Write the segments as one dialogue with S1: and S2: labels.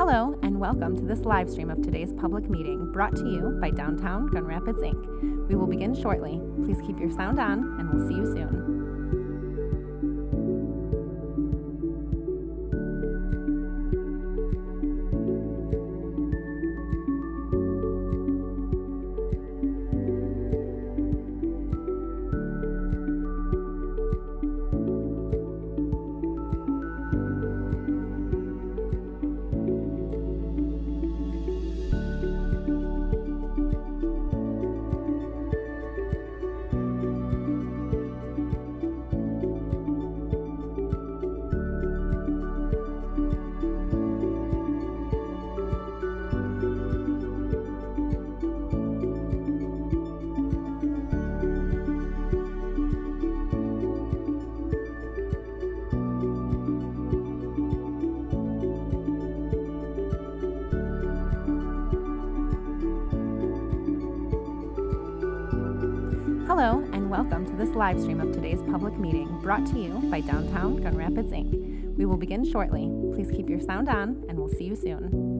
S1: Hello, and welcome to this live stream of today's public meeting brought to you by Downtown Gun Rapids, Inc. We will begin shortly. Please keep your sound on, and we'll see you soon. Hello, and welcome to this live stream of today's public meeting brought to you by Downtown Gun Rapids, Inc. We will begin shortly. Please keep your sound on, and we'll see you soon.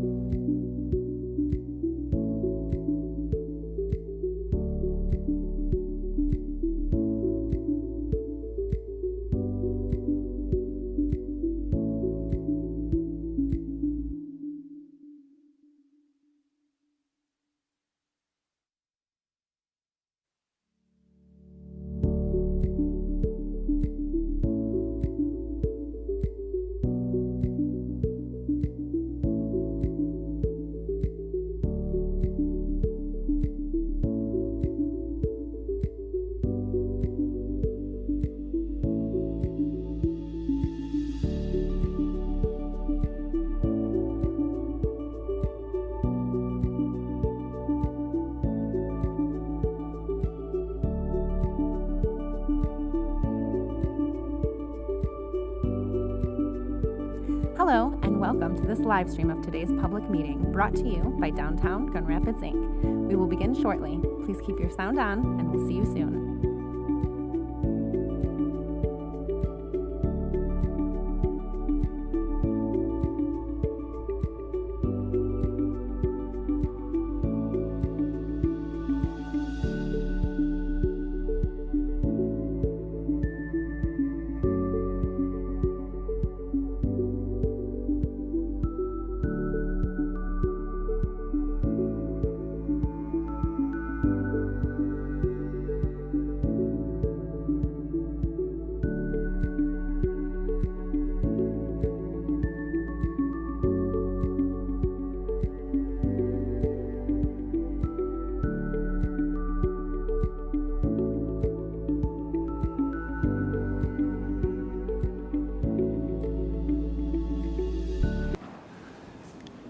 S1: Hello, and welcome to this live stream of today's public meeting brought to you by Downtown Gun Rapids, Inc. We will begin shortly. Please keep your sound on, and we'll see you soon.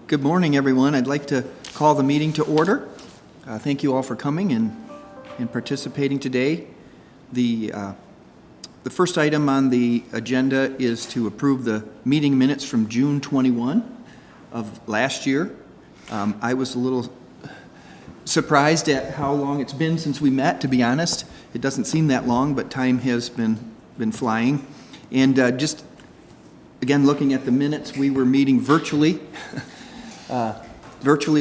S2: Good morning, everyone. I'd like to call the meeting to order. Thank you all for coming and participating today. The first item on the agenda is to approve the meeting minutes from June 21 of last year. I was a little surprised at how long it's been since we met, to be honest. It doesn't seem that long, but time has been flying. And just, again, looking at the minutes, we were meeting virtually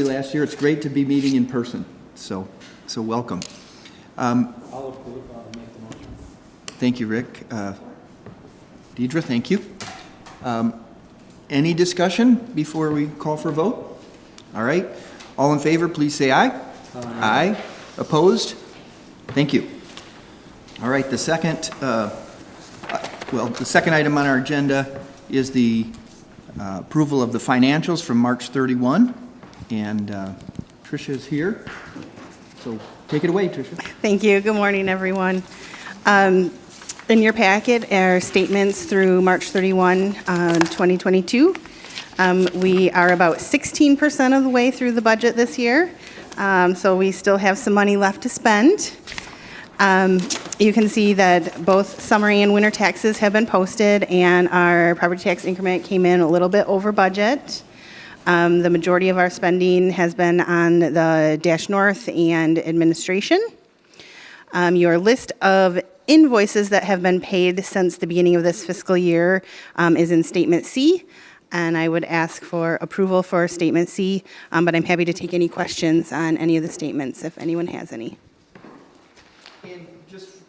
S2: last year. It's great to be meeting in person, so welcome.
S3: I'll make the motion.
S2: Thank you, Rick. Deidre, thank you. Any discussion before we call for a vote? All right. All in favor, please say aye. Aye. Opposed? Thank you. All right. The second item on our agenda is the approval of the financials from March 31, and Tricia is here, so take it away, Tricia.
S4: Thank you. Good morning, everyone. In your packet are statements through March 31, 2022. We are about 16% of the way through the budget this year, so we still have some money left to spend. You can see that both summary and winter taxes have been posted, and our property tax increment came in a little bit over budget. The majority of our spending has been on the Dash North and administration. Your list of invoices that have been paid since the beginning of this fiscal year is in Statement C. and I would ask for approval for Statement C, but I'm happy to take any questions on any of the statements if anyone has any.
S2: And just,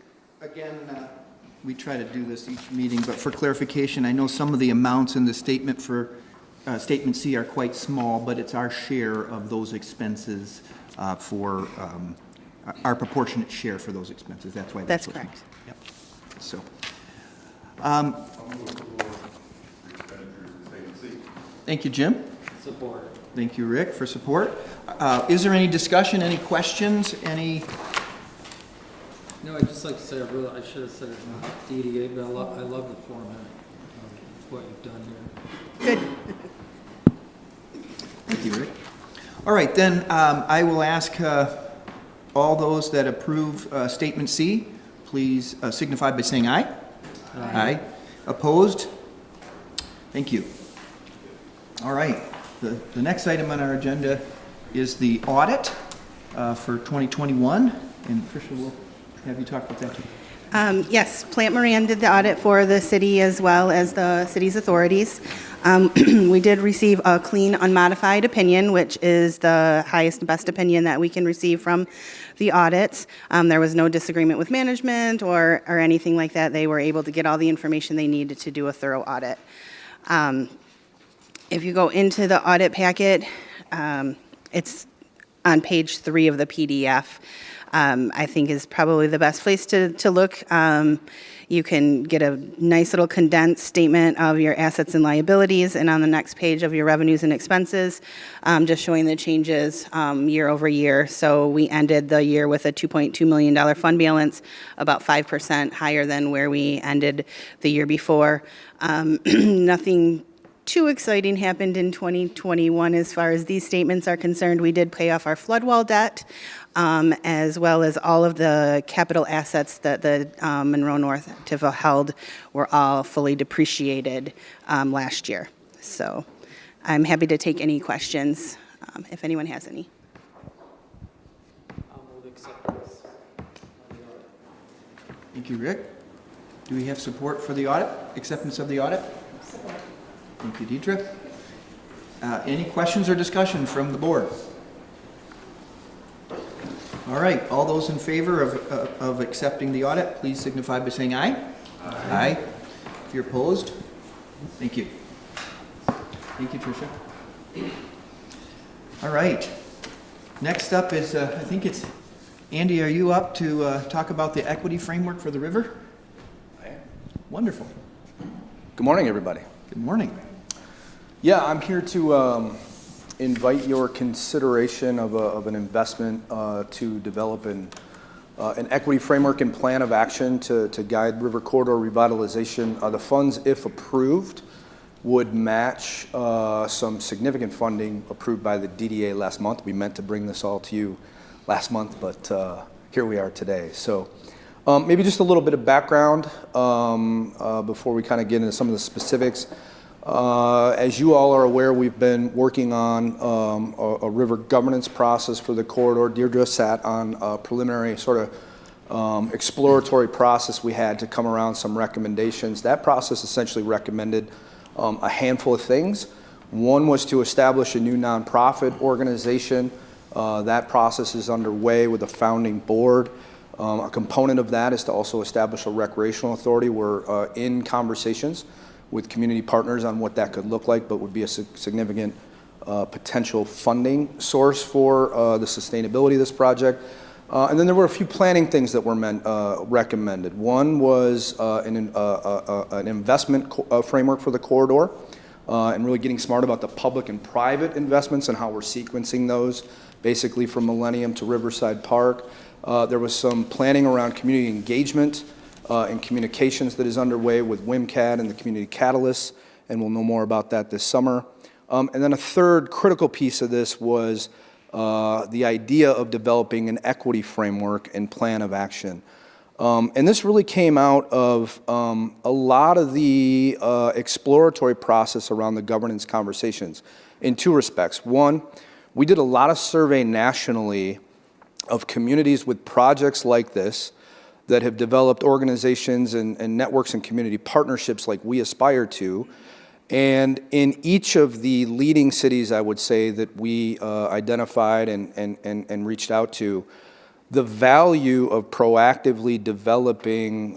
S2: again, we try to do this each meeting, but for clarification, I know some of the amounts in the statement for Statement C are quite small, but it's our share of those expenses for our proportionate share for those expenses. That's why.
S4: That's correct.
S2: Yep. So. Thank you, Jim.
S3: Support.
S2: Thank you, Rick, for support. Is there any discussion, any questions, any?
S3: No, I'd just like to say, I should have said it in DDA, but I love the format of what you've done here.
S4: Good.
S2: Thank you, Rick. All right, then I will ask all those that approve Statement C, please signify by saying aye. Aye. Opposed? Thank you. All right, the next item on our agenda is the audit for 2021, and Tricia will have you talk about that too.
S4: Yes, Plant Moran did the audit for the city as well as the city's authorities. We did receive a clean, unmodified opinion, which is the highest and best opinion that we can receive from the audits. There was no disagreement with management or anything like that. They were able to get all the information they needed to do a thorough audit. If you go into the audit packet, it's on page 3 of the PDF. I think is probably the best place to look. You can get a nice little condensed statement of your assets and liabilities, and on the next page of your revenues and expenses, just showing the changes year over year. So we ended the year with a $2.2 million fund balance, about 5% higher than where we ended the year before. Nothing too exciting happened in 2021 as far as these statements are concerned. We did pay off our flood wall debt, as well as all of the capital assets that the Monroe North TIFA held were all fully depreciated last year. So I'm happy to take any questions if anyone has any.
S3: I'll move acceptance of the audit.
S2: Thank you, Rick. Do we have support for the audit, acceptance of the audit?
S1: Support.
S2: Thank you, Deidre. Any questions or discussion from the board? All right, all those in favor of accepting the audit, please signify by saying aye. Aye. Aye. If you're opposed, thank you. Thank you, Tricia. All right. Next up is, I think it's, Andy, are you up to talk about the equity framework for the river?
S5: I am.
S2: Wonderful.
S5: Good morning, everybody.
S2: Good morning.
S5: Yeah, I'm here to invite your consideration of an investment to develop an equity framework and plan of action to guide river corridor revitalization. The funds, if approved, would match some significant funding approved by the DDA last month. We meant to bring this all to you last month, but here we are today. So maybe just a little bit of background before we kind of get into some of the specifics. As you all are aware, we've been working on a river governance process for the corridor. Deirdre sat on a preliminary sort of exploratory process we had to come around some recommendations. That process essentially recommended a handful of things. One was to establish a new nonprofit organization. That process is underway with a founding board. A component of that is to also establish a recreational authority. We're in conversations with community partners on what that could look like, but would be a significant potential funding source for the sustainability of this project. And then there were a few planning things that were recommended. One was an investment framework for the corridor, and really getting smart about the public and private investments and how we're sequencing those, basically from Millennium to Riverside Park. There was some planning around community engagement and communications that is underway with WMCAT and the Community Catalysts, and we'll know more about that this summer. And then a third critical piece of this was the idea of developing an equity framework and plan of action. And this really came out of a lot of the exploratory process around the governance conversations in two respects. One, we did a lot of survey nationally of communities with projects like this that have developed organizations and networks and community partnerships like we aspire to, And in each of the leading cities, I would say, that we identified and reached out to, the value of proactively developing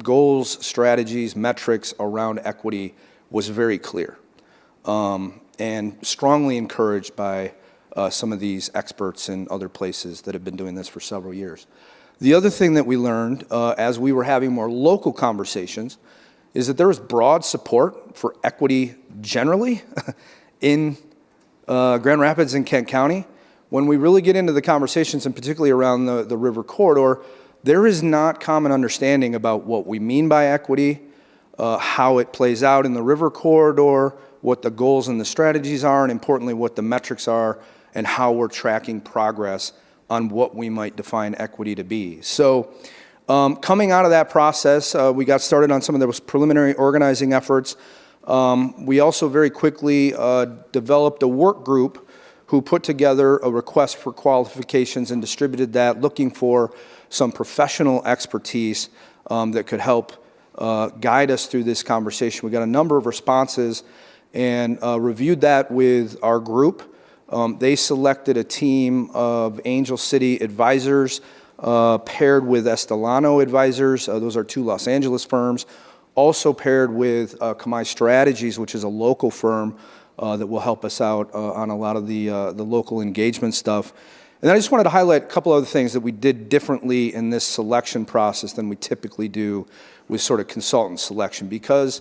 S5: goals, strategies, metrics around equity was very clear, and strongly encouraged by some of these experts in other places that have been doing this for several years. The other thing that we learned as we were having more local conversations is that there was broad support for equity generally in Grand Rapids and Kent County. When we really get into the conversations, and particularly around the river corridor, there is not common understanding about what we mean by equity, how it plays out in the river corridor, what the goals and the strategies are, and importantly, what the metrics are, and how we're tracking progress on what we might define equity to be. So coming out of that process, we got started on some of those preliminary organizing efforts. We also very quickly developed a work group who put together a request for qualifications and distributed that, looking for some professional expertise that could help guide us through this conversation. We got a number of responses and reviewed that with our group. They selected a team of Angel City advisors paired with Estelano advisors. Those are two Los Angeles firms. Also paired with Kamai Strategies, which is a local firm that will help us out on a lot of the local engagement stuff. And then I just wanted to highlight a couple other things that we did differently in this selection process than we typically do with sort of consultant selection. Because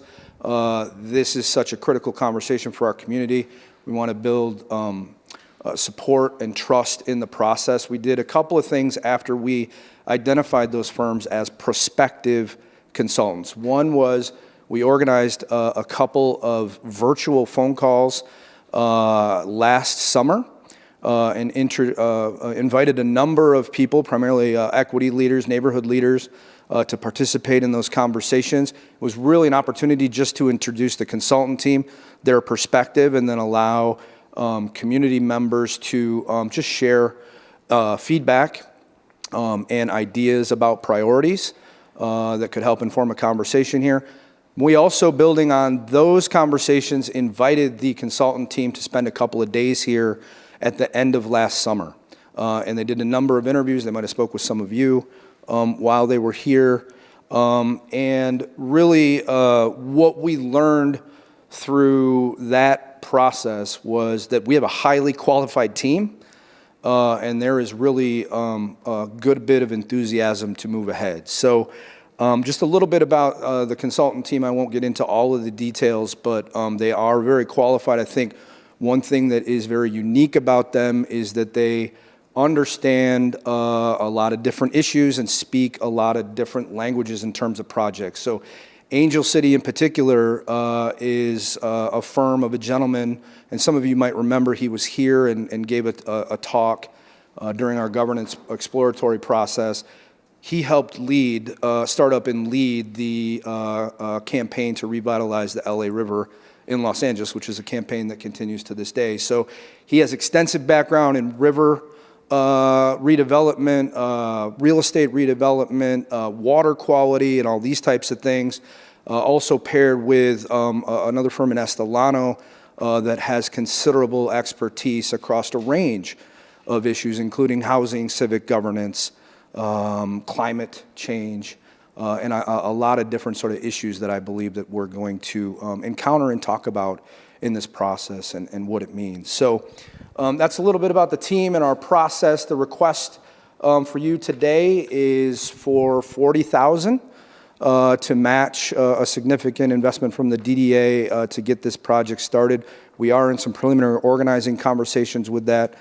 S5: this is such a critical conversation for our community, we want to build support and trust in the process. We did a couple of things after we identified those firms as prospective consultants. One was we organized a couple of virtual phone calls last summer and invited a number of people, primarily equity leaders, neighborhood leaders, to participate in those conversations. It was really an opportunity just to introduce the consultant team, their perspective, and then allow community members to just share feedback and ideas about priorities that could help inform a conversation here. We also, building on those conversations, invited the consultant team to spend a couple of days here at the end of last summer. And they did a number of interviews. They might have spoke with some of you while they were here. And really what we learned through that process was that we have a highly qualified team, and there is really a good bit of enthusiasm to move ahead. So just a little bit about the consultant team. I won't get into all of the details, but they are very qualified. I think one thing that is very unique about them is that they understand a lot of different issues and speak a lot of different languages in terms of projects. So Angel City in particular is a firm of a gentleman, and some of you might remember he was here and gave a talk during our governance exploratory process. He helped start up and lead the campaign to revitalize the LA River in Los Angeles, which is a campaign that continues to this day. So he has extensive background in river redevelopment, real estate redevelopment, water quality, and all these types of things. Also paired with another firm in Estelano that has considerable expertise across a range of issues, including housing, civic governance, climate change, and a lot of different sort of issues that I believe that we're going to encounter and talk about in this process and what it means. So that's a little bit about the team and our process. The request for you today is for $40,000 to match a significant investment from the DDA to get this project started. We are in some preliminary organizing conversations with that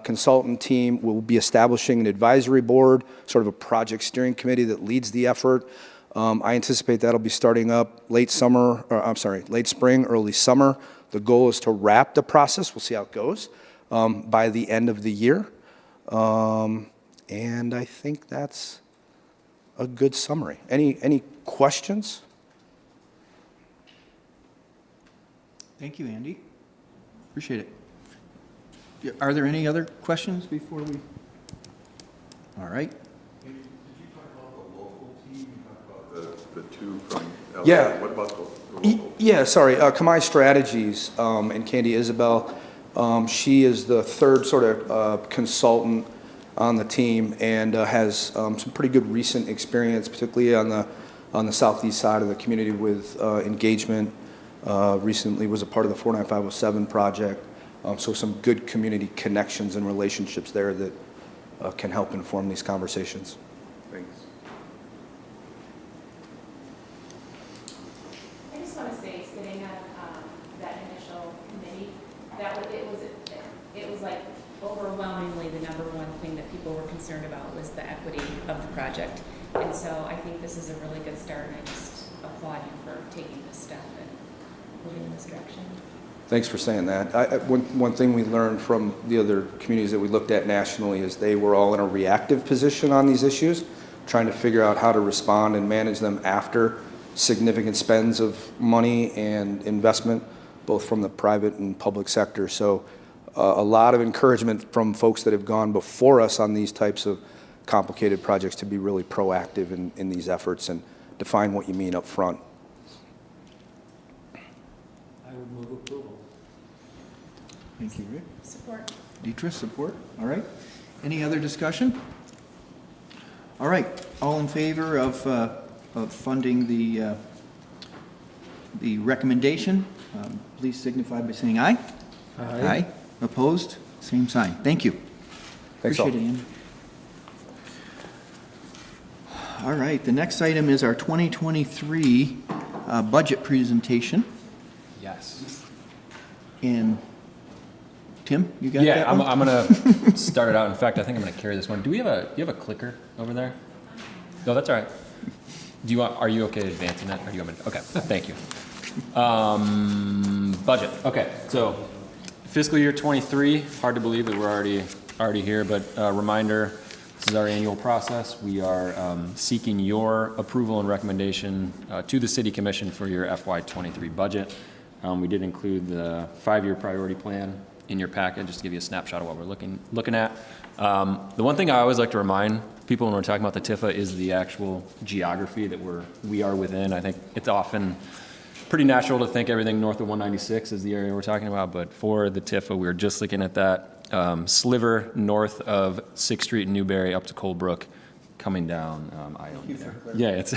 S5: consultant team. We'll be establishing an advisory board, sort of a project steering committee that leads the effort. I anticipate that'll be starting up late spring, early summer. The goal is to wrap the process. We'll see how it goes by the end of the year. And I think that's a good summary. Any questions?
S2: Thank you, Andy. Appreciate it. Are there any other questions before we? All right.
S6: Did you talk about the local team? You talked about the two from
S5: Yeah.
S6: What about the
S5: Yeah, sorry, Kamai Strategies, and Candy Isabel, she is the third sort of consultant on the team and has some pretty good recent experience, particularly on the southeast side of the community with engagement. Recently was a part of the 49507 project, so some good community connections and relationships there that can help inform these conversations.
S6: Thanks.
S7: I just want to say, sitting on that initial committee, it was like overwhelmingly the number one thing that people were concerned about was the equity of the project. And so I think this is a really good start, and I just applaud you for taking this step and moving in this direction.
S5: Thanks for saying that. One thing we learned from the other communities that we looked at nationally is they were all in a reactive position on these issues, trying to figure out how to respond and manage them after significant spends of money and investment, both from the private and public sector. So a lot of encouragement from folks that have gone before us on these types of complicated projects to be really proactive in these efforts and define what you mean up front.
S3: I would move approval.
S2: Thank you, Rick.
S7: Support.
S2: Deidre, support. All right. Any other discussion? All right. All in favor of funding the recommendation, please signify by saying aye.
S3: Aye.
S2: Opposed? Same sign. Thank you.
S5: Thanks all.
S2: Appreciate it, Andy. All right. The next item is our 2023 budget presentation.
S8: Yes.
S2: And Tim, you got
S8: Yeah,
S2: that
S8: I'm
S2: one?
S8: gonna start it out. In fact, I think I'm gonna carry this one. Do you have a clicker over there? No, that's all right. Are you okay advancing that? Or do you want me to? Okay, thank you. Budget. Okay, so fiscal year 23. Hard to believe that we're already here, but reminder, this is our annual process. We are seeking your approval and recommendation to the City Commission for your FY23 budget. We did include the 5-year priority plan in your packet, just to give you a snapshot of what we're looking at. The one thing I always like to remind people when we're talking about the TIFA is the actual geography that we are within. I think it's often pretty natural to think everything north of 196 is the area we're talking about, but for the TIFA, we're just looking at that sliver north of 6th Street in Newberry up to Coldbrook, coming down Ione there. Yeah, it's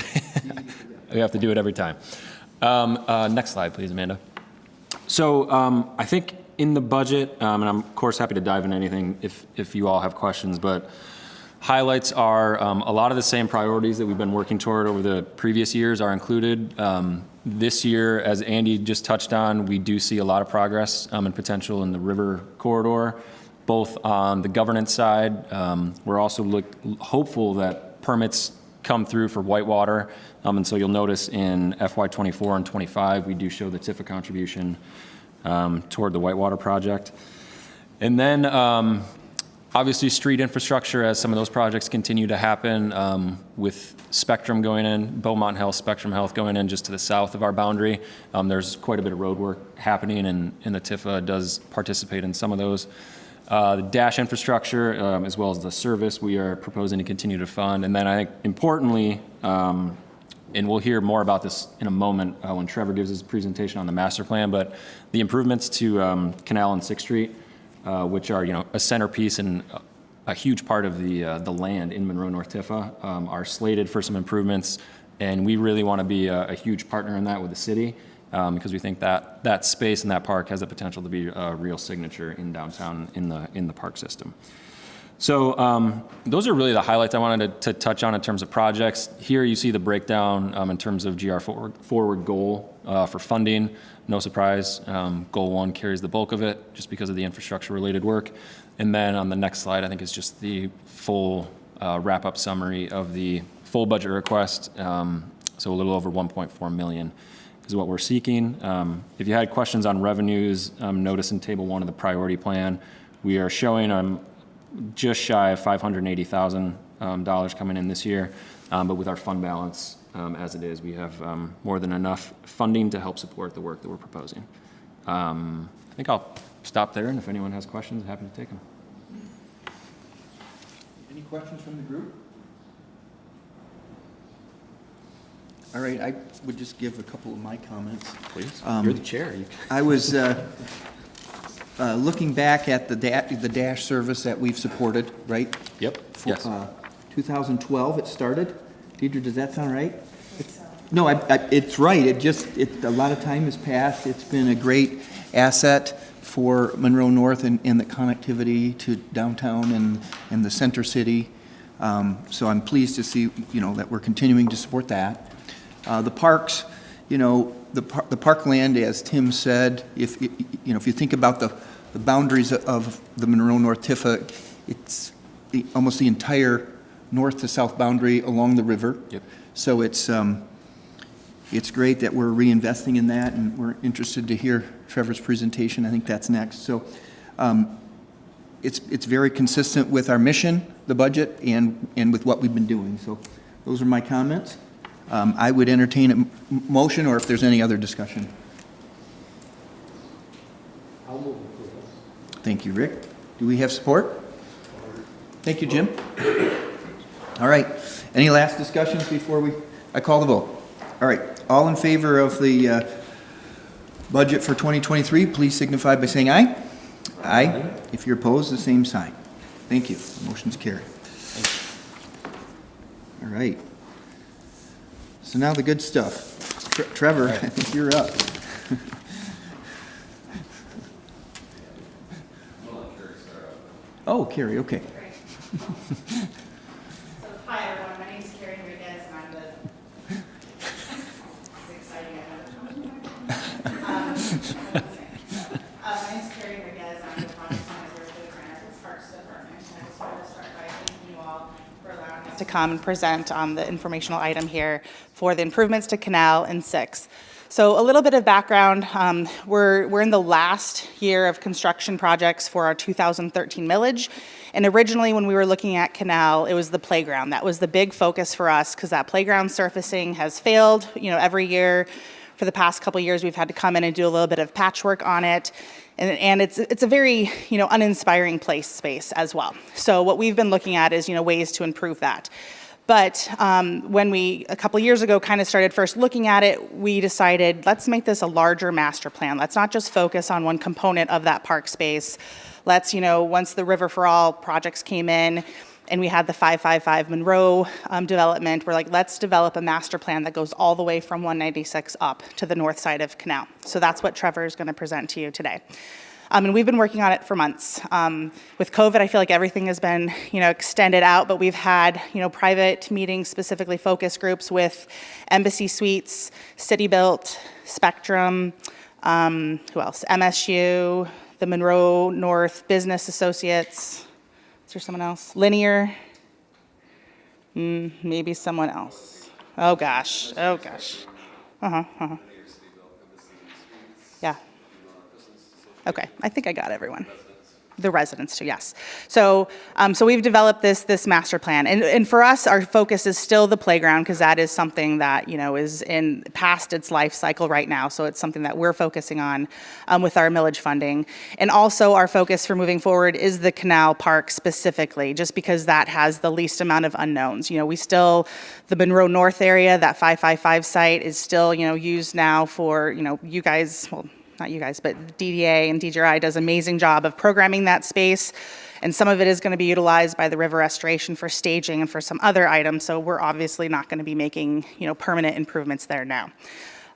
S8: we have to do it every time. Next slide, please, Amanda. So I think in the budget, and I'm of course happy to dive into anything if you all have questions, but highlights are a lot of the same priorities that we've been working toward over the previous years are included. This year, as Andy just touched on, we do see a lot of progress and potential in the river corridor, both on the governance side. We're also hopeful that permits come through for Whitewater. And so you'll notice in FY24 and 25, we do show the TIFA contribution toward the Whitewater project. And then obviously street infrastructure, as some of those projects continue to happen with Spectrum going in, Beaumont Health, Spectrum Health going in just to the south of our boundary. There's quite a bit of road work happening, and the TIFA does participate in some of those. The DASH infrastructure, as well as the service, we are proposing to continue to fund. And then I think importantly, and we'll hear more about this in a moment when Trevor gives his presentation on the master plan, but the improvements to Canal and 6th Street, which are a centerpiece and a huge part of the land in Monroe North Tifa, are slated for some improvements, and we really want to be a huge partner in that with the city because we think that space and that park has the potential to be a real signature in downtown in the park system. So those are really the highlights I wanted to touch on in terms of projects. Here you see the breakdown in terms of GR forward goal for funding. No surprise, goal 1 carries the bulk of it just because of the infrastructure related work. And then on the next slide, I think is just the full wrap-up summary of the full budget request. So a little over 1.4 million is what we're seeking. If you had questions on revenues, notice in table 1 of the priority plan, we are showing just shy of $580,000 coming in this year, but with our fund balance as it is, we have more than enough funding to help support the work that we're proposing. I think I'll stop there, and if anyone has questions, I'm happy to take them.
S2: Any questions from the group? All right, I would just give a couple of my comments.
S8: Please, you're the chair.
S2: I was looking back at the DASH service that we've supported, right?
S8: Yep, yes.
S2: 2012 it started. Deidre, does that sound right? No, it's right. A lot of time has passed. It's been a great asset for Monroe North and the connectivity to downtown and the center city. So I'm pleased to see, that we're continuing to support that. The parks, the parkland, as Tim said, if you think about the boundaries of the Monroe North Tifa, it's almost the entire north to south boundary along the river.
S8: Yep.
S2: So it's great that we're reinvesting in that, and we're interested to hear Trevor's presentation. I think that's next. So it's very consistent with our mission, the budget, and with what we've been doing. So those are my comments. I would entertain a motion, or if there's any other discussion.
S3: I'll move approval.
S2: Thank you, Rick. Do we have support? Thank you, Jim. All right. Any last discussions before I call the vote? All right. All in favor of the budget for 2023, please signify by saying aye. Aye. If you're opposed, the same sign. Thank you. Motion's carried. All right. So now the good stuff. Trevor, I think you're up. Oh, Carrie, okay.
S4: So, hi everyone, my name is Carrie Enriquez, and I'm the. It's exciting, my name is Carrie Enriquez, I'm the project manager for the Grand Rapids Parks Department, and I just wanted to start by thanking you all for allowing us to come and present on the informational item here for the improvements to Canal and 6. So a little bit of background, we're in the last year of construction projects for our 2013 millage. And originally when we were looking at Canal, it was the playground. That was the big focus for us because that playground surfacing has failed. Every year for the past couple of years, we've had to come in and do a little bit of patchwork on it. And it's a very, uninspiring space as well. So what we've been looking at is, ways to improve that. But when we, a couple years ago, kind of started first looking at it, we decided, let's make this a larger master plan. Let's not just focus on one component of that park space. Let's, once the River for All projects came in and we had the 555 Monroe development, we're like, let's develop a master plan that goes all the way from 196 up to the north side of Canal. So that's what Trevor is going to present to you today. And we've been working on it for months. With COVID, I feel like everything has been, extended out, but we've had, private meetings, specifically focus groups with Embassy Suites, City Built, Spectrum, who else? MSU, the Monroe North Business Associates. Is there someone else? Linear. Maybe someone else. Oh gosh. Yeah. Okay, I think I got everyone. The residents too, yes. So we've developed this master plan, and for us, our focus is still the playground because that is something that is past its life cycle right now. So it's something that we're focusing on with our millage funding, and also our focus for moving forward is the Canal Park specifically, just because that has the least amount of unknowns. The Monroe North area, that 555 site is still used now for you guys. Well, not you guys, but DDA and DJI does an amazing job of programming that space. And some of it is going to be utilized by the River Restoration for staging and for some other items. So we're obviously not going to be making, permanent improvements there now.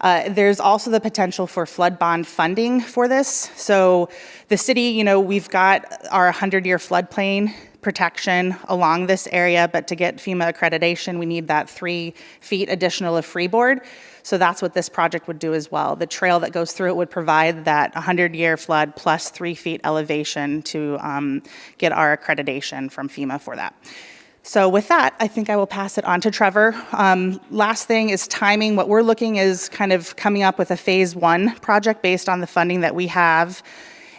S4: There's also the potential for flood bond funding for this. So the city, we've got our 100-year floodplain protection along this area, but to get FEMA accreditation, we need that 3 feet additional of freeboard. So that's what this project would do as well. The trail that goes through it would provide that 100-year flood plus 3 feet elevation to get our accreditation from FEMA for that. So with that, I think I will pass it on to Trevor. Last thing is timing. What we're looking is kind of coming up with a phase 1 project based on the funding that we have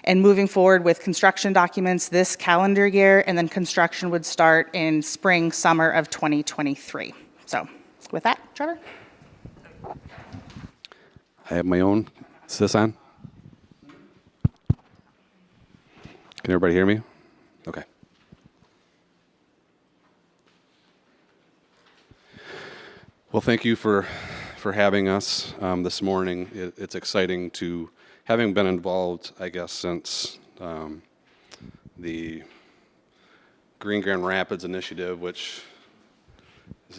S4: and moving forward with construction documents this calendar year, and then construction would start in spring, summer of 2023. So with that, Trevor.
S6: I have my own. Is this on? Can everybody hear me? Okay. Well, thank you for for having us this morning. It's exciting to, having been involved, I guess, since the Green Grand Rapids initiative, which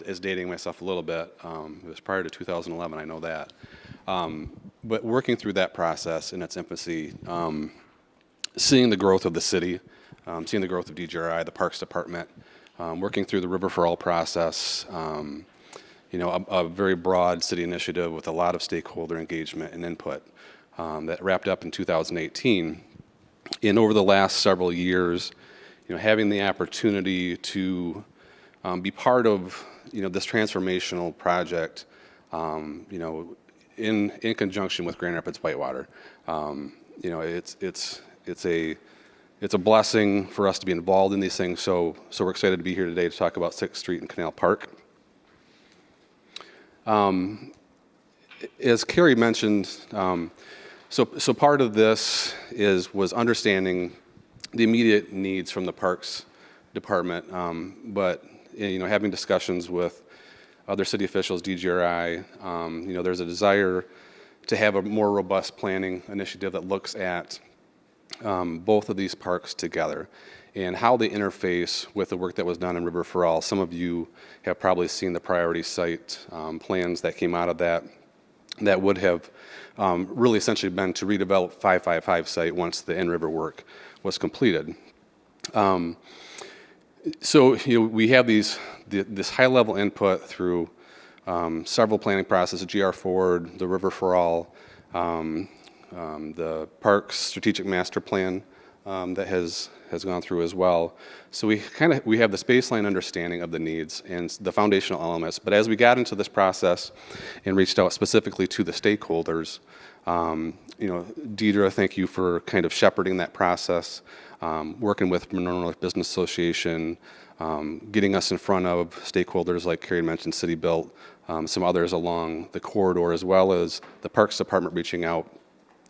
S6: is dating myself a little bit. It was prior to 2011, I know that. But working through that process in its infancy, seeing the growth of the city, seeing the growth of DGRI, the Parks Department, working through the River for All process, a very broad city initiative with a lot of stakeholder engagement and input that wrapped up in 2018. And over the last several years, having the opportunity to be part of this transformational project, in conjunction with Grand Rapids Whitewater, it's a blessing for us to be involved in these things. So we're excited to be here today to talk about 6th Street and Canal Park. As Carrie mentioned, so part of this was understanding the immediate needs from the Parks Department, but having discussions with other city officials, DGRI, there's a desire to have a more robust planning initiative that looks at both of these parks together and how they interface with the work that was done in River for All. Some of you have probably seen the priority site plans that came out of that would have really essentially been to redevelop 555 site once the in-river work was completed. So we have this high-level input through several planning processes, GR Forward, the River for All, the Parks Strategic Master Plan that has gone through as well. So we have this baseline understanding of the needs and the foundational elements. But as we got into this process and reached out specifically to the stakeholders, Deidre, thank you for kind of shepherding that process, working with Monroe Business Association, getting us in front of stakeholders like Carrie mentioned, City Built, some others along the corridor, as well as the Parks Department reaching out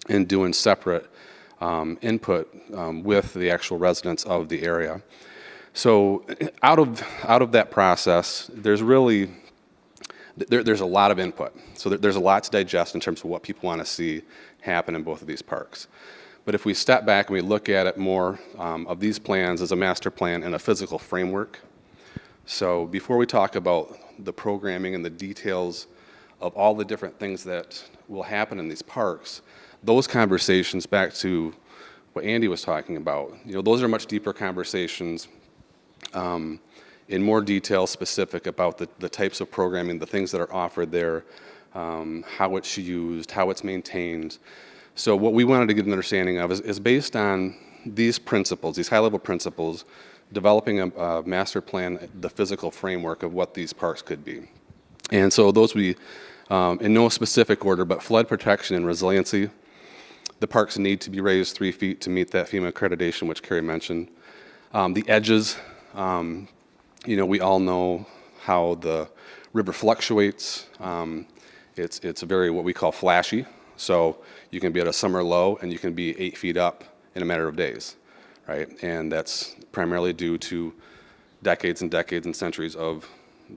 S6: and doing separate input with the actual residents of the area. So out of that process, there's really there's a lot of input. So there's a lot to digest in terms of what people want to see happen in both of these parks. But if we step back and we look at it more of these plans as a master plan and a physical framework. So before we talk about the programming and the details of all the different things that will happen in these parks, those conversations, back to what Andy was talking about, those are much deeper conversations in more detail, specific about the types of programming, the things that are offered there, how it's used, how it's maintained. So what we wanted to get an understanding of is based on these principles, these high-level principles, developing a master plan, the physical framework of what these parks could be. And so those would be, in no specific order, but flood protection and resiliency. The parks need to be raised 3 feet to meet that FEMA accreditation, which Carrie mentioned. The edges, we all know how the river fluctuates. It's very what we call flashy. So you can be at a summer low and you can be 8 feet up in a matter of days, right? And that's primarily due to decades and decades and centuries of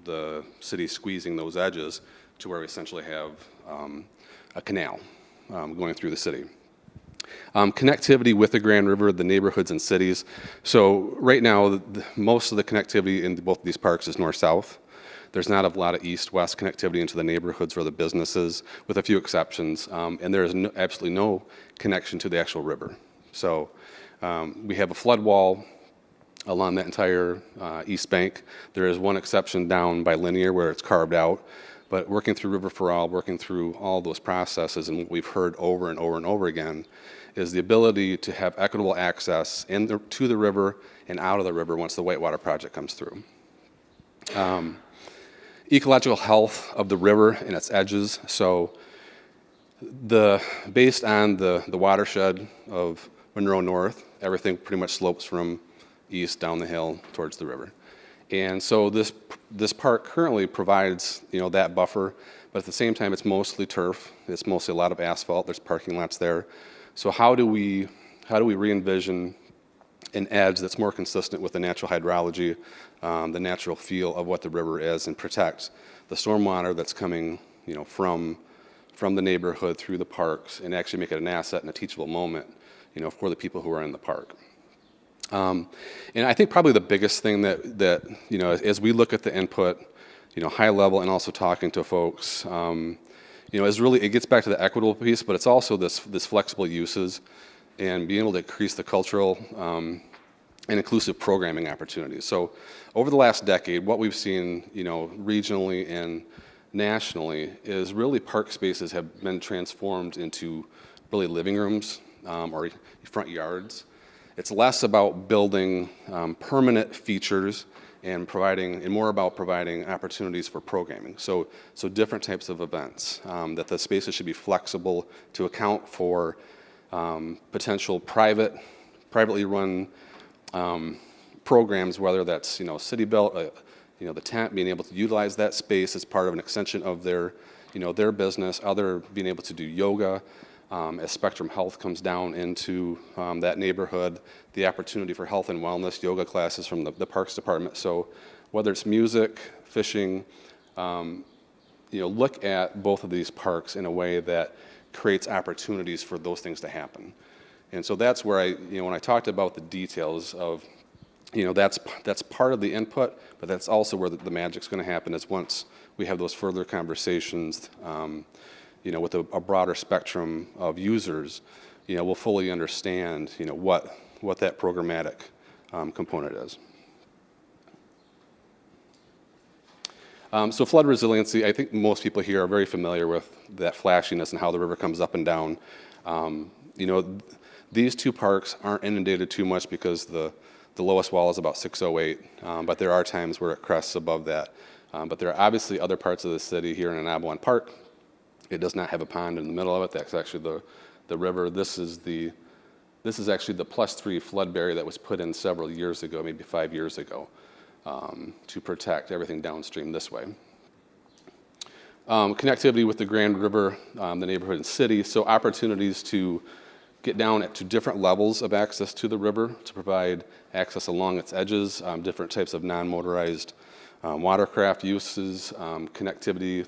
S6: the city squeezing those edges to where we essentially have a canal going through the city. Connectivity with the Grand River, the neighborhoods and cities. So right now, most of the connectivity in both of these parks is north-south. There's not a lot of east-west connectivity into the neighborhoods or the businesses, with a few exceptions, and there is absolutely no connection to the actual river. So we have a flood wall along that entire east bank. There is one exception down by Linear where it's carved out, but working through River for All, working through all those processes, and what we've heard over and over and over again is the ability to have equitable access to the river and out of the river once the Whitewater project comes through. Ecological health of the river and its edges. So based on the watershed of Monroe North, everything pretty much slopes from east down the hill towards the river. And so this park currently provides that buffer, but at the same time it's mostly turf. It's mostly a lot of asphalt. There's parking lots there. So how do we re-envision an edge that's more consistent with the natural hydrology, the natural feel of what the river is, and protect the stormwater that's coming from the neighborhood through the parks and actually make it an asset and a teachable moment, for the people who are in the park. And I think probably the biggest thing that as we look at the input, high level and also talking to folks, is really, it gets back to the equitable piece, but it's also this flexible uses and being able to increase the cultural and inclusive programming opportunities. So over the last decade, what we've seen, regionally and nationally is really park spaces have been transformed into really living rooms or front yards. It's less about building permanent features and more about providing opportunities for programming. So different types of events, that the spaces should be flexible to account for potential privately run programs, whether that's, city built, the tent, being able to utilize that space as part of an extension of their business, other being able to do yoga, as Spectrum Health comes down into that neighborhood, the opportunity for health and wellness yoga classes from the Parks Department. So whether it's music, fishing, look at both of these parks in a way that creates opportunities for those things to happen. And so that's where when I talked about the details of, that's part of the input, but that's also where the magic's going to happen is once we have those further conversations, with a broader spectrum of users, we'll fully understand, what that programmatic component is. So flood resiliency, I think most people here are very familiar with that flashiness and how the river comes up and down. These two parks aren't inundated too much because the lowest wall is about 608, but there are times where it crests above that. But there are obviously other parts of the city here in Anabalon Park. It does not have a pond in the middle of it. That's actually the river. This is actually the +3 flood barrier that was put in several years ago, maybe 5 years ago, to protect everything downstream this way. Connectivity with the Grand River, the neighborhood and city, so opportunities to get down to different levels of access to the river to provide access along its edges, different types of non-motorized watercraft uses, connectivity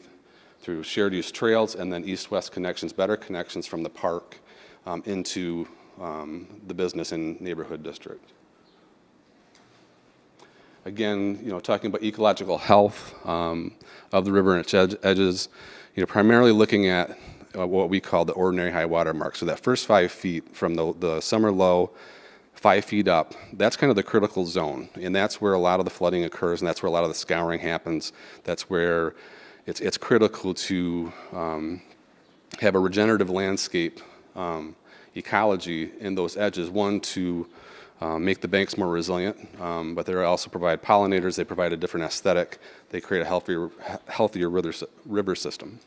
S6: through shared use trails, and then east-west connections, better connections from the park into the business and neighborhood district. Again, talking about ecological health of the river and its edges, primarily looking at what we call the ordinary high water mark. So that first 5 feet from the summer low, 5 feet up, that's kind of the critical zone. And that's where a lot of the flooding occurs, and that's where a lot of the scouring happens. That's where it's critical to have a regenerative landscape ecology in those edges. One, to make the banks more resilient, but they also provide pollinators. They provide a different aesthetic. They create a healthier river system.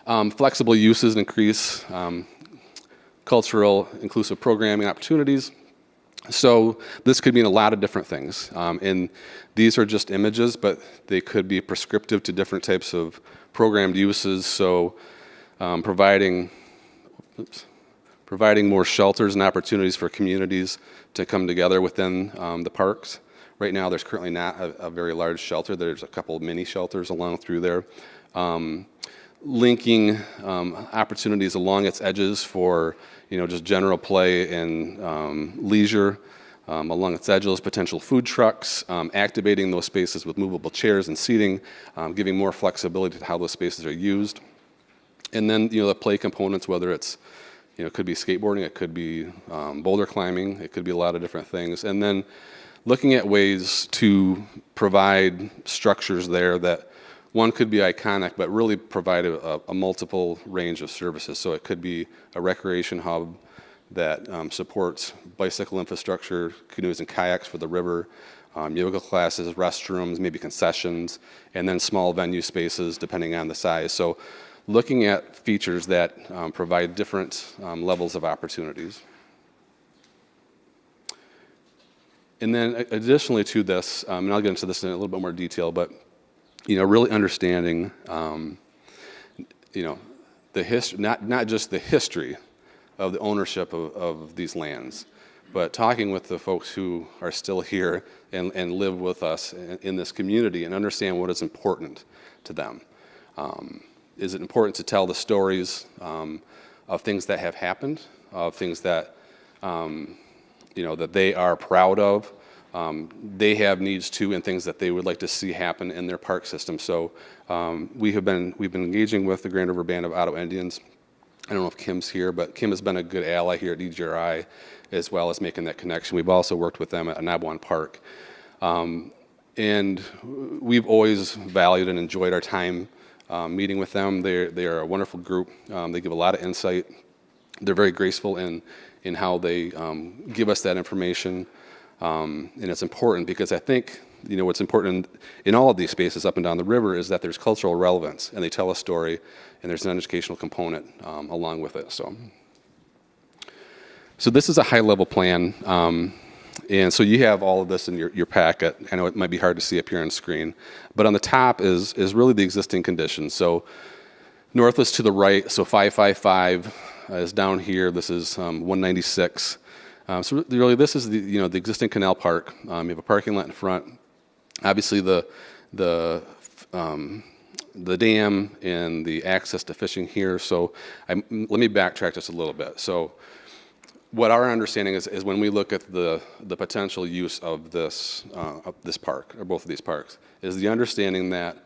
S6: Flexible uses increase cultural inclusive programming opportunities. So this could mean a lot of different things. And these are just images, but they could be prescriptive to different types of programmed uses. So providing more shelters and opportunities for communities to come together within the parks. Right now, there's currently not a very large shelter. There's a couple of mini shelters along through there. Linking opportunities along its edges for just general play and leisure along its edges, potential food trucks, activating those spaces with movable chairs and seating, giving more flexibility to how those spaces are used. And then the play components, whether it's it could be skateboarding, it could be boulder climbing, it could be a lot of different things. And then looking at ways to provide structures there that one could be iconic, but really provide a multiple range of services. So it could be a recreation hub that supports bicycle infrastructure, canoes and kayaks for the river, yoga classes, restrooms, maybe concessions, and then small venue spaces depending on the size. So looking at features that provide different levels of opportunities. And then additionally to this, and I'll get into this in a little bit more detail, but really understanding, the history, not just the history of the ownership of these lands, but talking with the folks who are still here and live with us in this community and understand what is important to them. Is it important to tell the stories of things that have happened, of things that that they are proud of? They have needs too, and things that they would like to see happen in their park system. So we've been engaging with the Grand River Band of Ottawa Indians. I don't know if Kim's here, but Kim has been a good ally here at DGRI, as well as making that connection. We've also worked with them at Anabuan Park. And we've always valued and enjoyed our time meeting with them. They are a wonderful group. They give a lot of insight. They're very graceful in how they give us that information. And it's important because I think, what's important in all of these spaces up and down the river is that there's cultural relevance, and they tell a story, and there's an educational component along with it. So this is a high-level plan, and so you have all of this in your packet. I know it might be hard to see up here on screen, but on the top is really the existing conditions. So northwest to the right, so 555 is down here. This is 196. So really, this is the existing canal park. You have a parking lot in front. Obviously, the dam and the access to fishing here. So let me backtrack just a little bit. So what our understanding is when we look at the potential use of this park, or both of these parks, is the understanding that